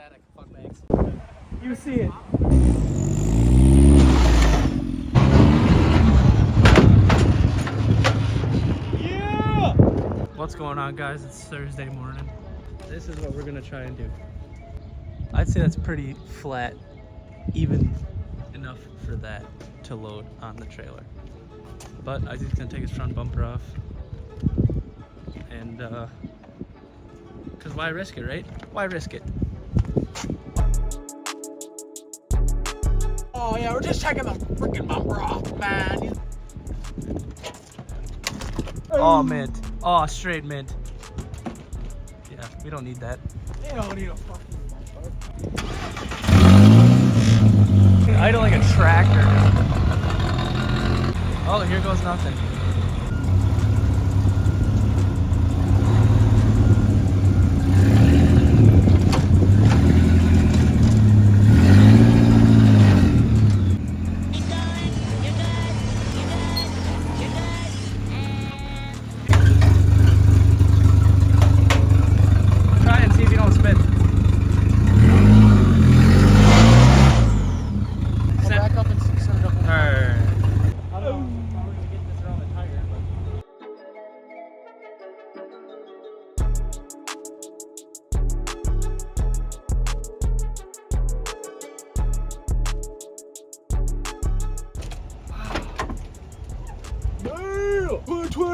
static. Fuck bags. You see it. Yeah! What's going on, guys? It's Thursday morning. This is what we're gonna try and do. I'd say that's pretty flat, even enough for that to load on the trailer. But I think it's gonna take his front bumper off. And cause why risk it, right? Why risk it? Oh yeah, we're just checking the freaking bumper off, man. Oh, mint. Oh, straight mint. Yeah, we don't need that. You don't need a fucking bumper. Idle like a tractor. Oh, here goes nothing.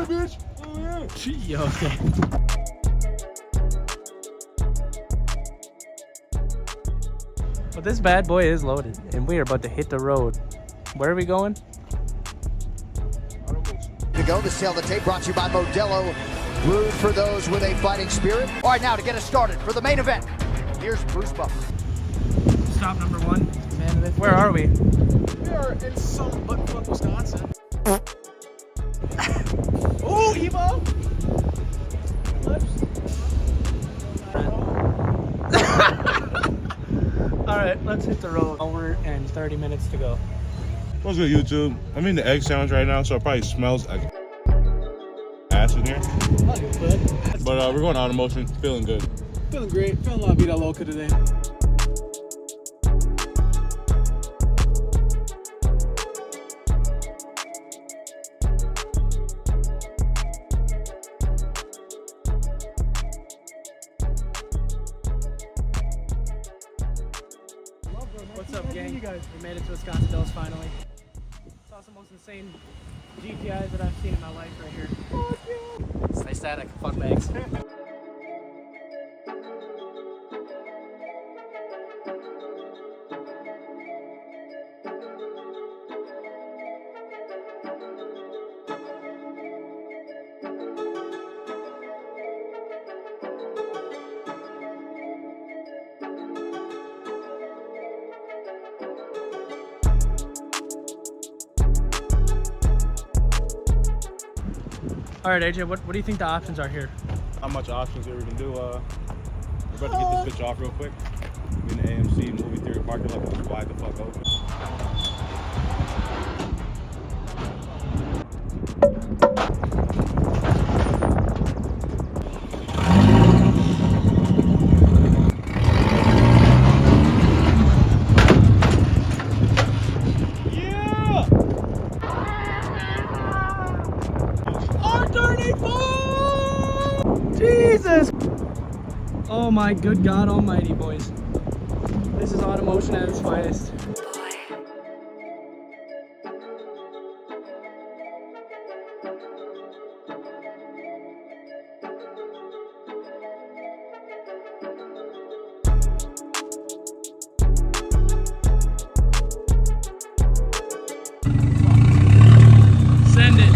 Bitch. Oh, yeah. Yo, okay. But this bad boy is loaded, and we are about to hit the road. Where are we going? Automotion. To go, the sale of the tape brought to you by Modelo. Root for those with a fighting spirit. All right, now to get us started for the main event, here's Bruce Buffer. Stop number one. Where are we? We are in some buttfuck Wisconsin. Oh, Evo! Alright, let's hit the road. Hour and 30 minutes to go. What's good, YouTube? I'm in the egg sandwich right now, so it probably smells like ass in here. But we're going to Automotion. Feeling good. Feeling great. Feeling La Vida Loca today. What's up, gang? You guys, we made it to Wisconsin Dells finally. Saw some most insane GTIs that I've seen in my life right here. Fuck yeah! Stay static. Fuck bags. All right, AJ, what do you think the options are here? Not much options here we can do. We're about to get this bitch off real quick. We in the AMC movie theater parking lot, just wide the fuck open. Jesus! Oh my good God almighty, boys. This is Automotion at its finest. Send it.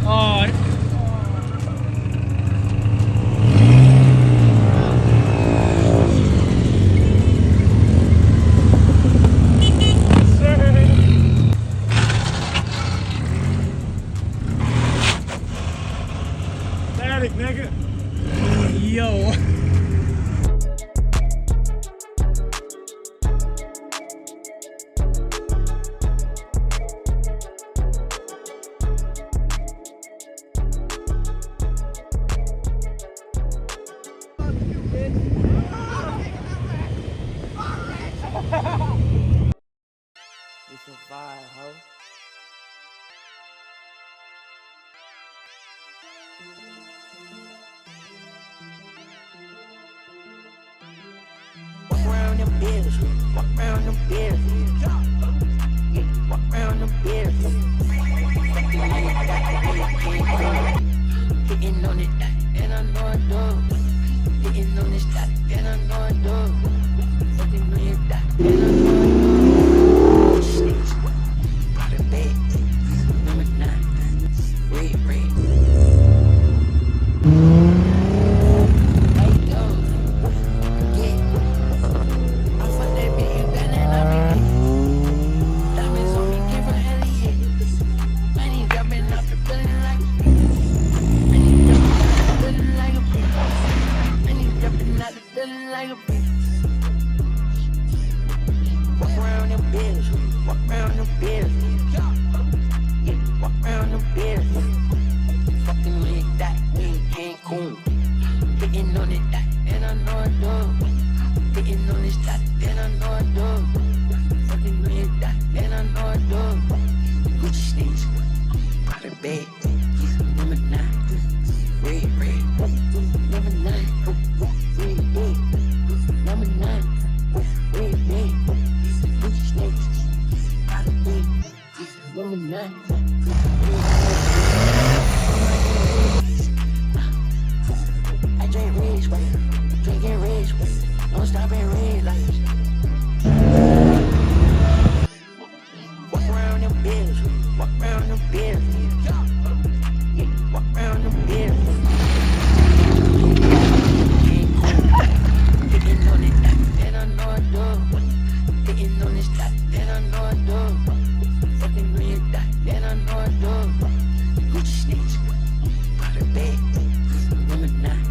Oh, It's a vibe, ho. Walk around them bills, walk around them bills. Yeah, walk around them bills. Hitting on it, and I know I do. Hitting on this dot, and I know I do. Fucking on your dot, and I know I do. Snakes, part of bed, number 9, red. Like go, yeah. I fuck that bitch, you got that love me. Diamonds on me, give her hell yeah. Money jumping off the building like a bitch. Money jumping out the building like a bitch. Walk around them bills, walk around them bills. Yeah, walk around them bills. Fucking with that, we in Cancun. Hitting on it, that, and I know I do. Hitting on this, that, and I know I do. Fucking with that, and I know I do. Gucci snakes, out of bed, number 9, red. Number 9, red. Number 9, red. Gucci snakes, out of bed, number 9. I drink rich, but drinking rich, but don't stop at red lights. Walk around them bills, walk around them bills. Yeah, walk around them bills. Hitting on it, and I know I do. Hitting on this dot, and I know I do. Fucking with that, and I know I do. Gucci snakes, part of bed, number 9.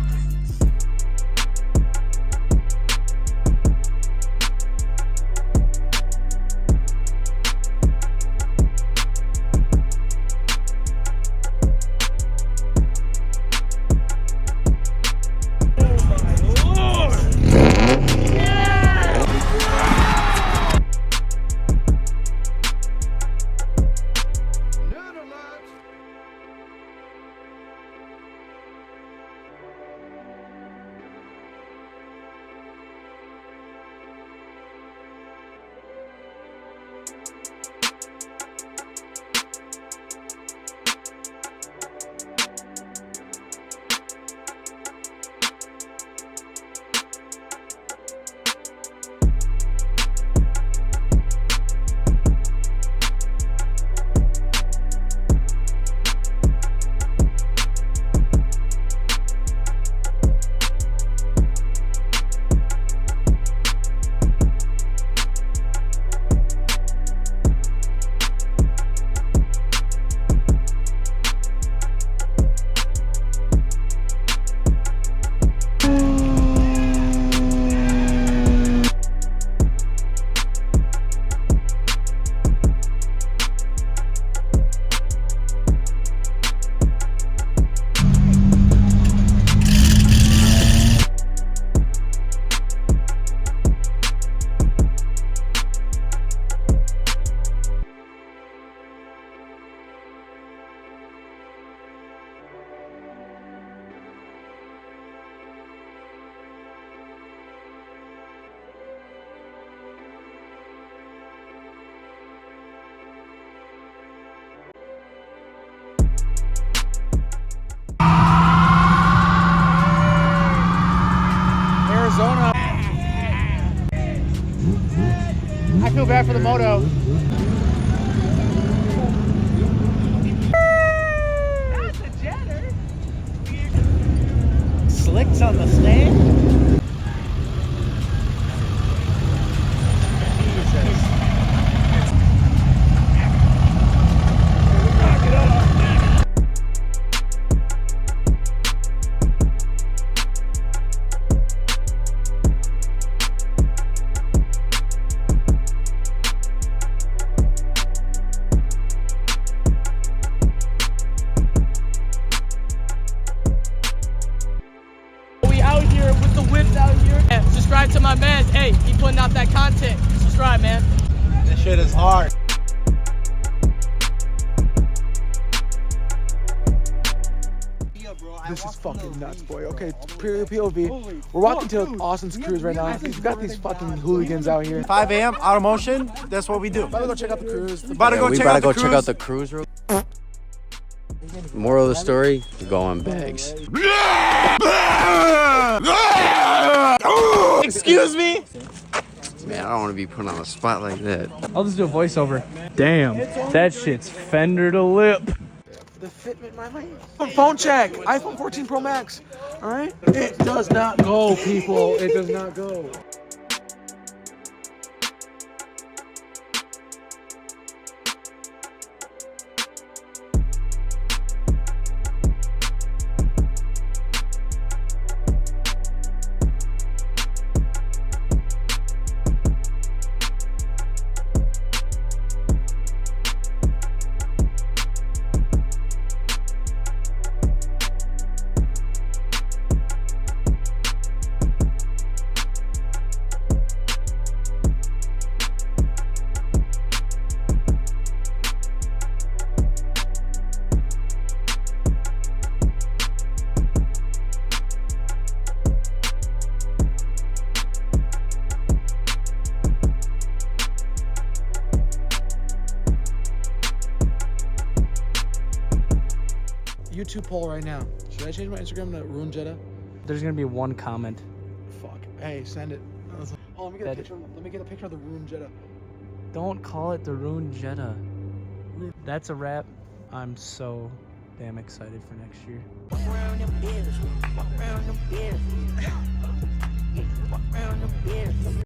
Arizona. I feel bad for the moto. That's a jetter. Slicks on the stand. my man. Hey, he putting out that content. Subscribe, man. This shit is hard. This is fucking nuts, boy. Okay, POV. We're walking to Austin's cruise right now. We've got these fucking hooligans out here. 5 a.m. Automotion. That's what we do. About to go check out the cruise. We better go check out the cruise. Moral of the story, go on bags. Excuse me? Man, I don't want to be put on a spot like that. I'll just do a voiceover. Damn, that shit's fender to lip. The Fitment, my phone check. iPhone 14 Pro Max. All right. It does not go, people. It does not go. YouTube poll right now. Should I change my Instagram to Ruin Jetta? There's gonna be one comment. Fuck. Hey, send it. Oh, let me get a picture. Let me get a picture of the Ruin Jetta. Don't call it the Rune Jetta. That's a wrap. I'm so damn excited for next year. Walk around them business. Walk around them business.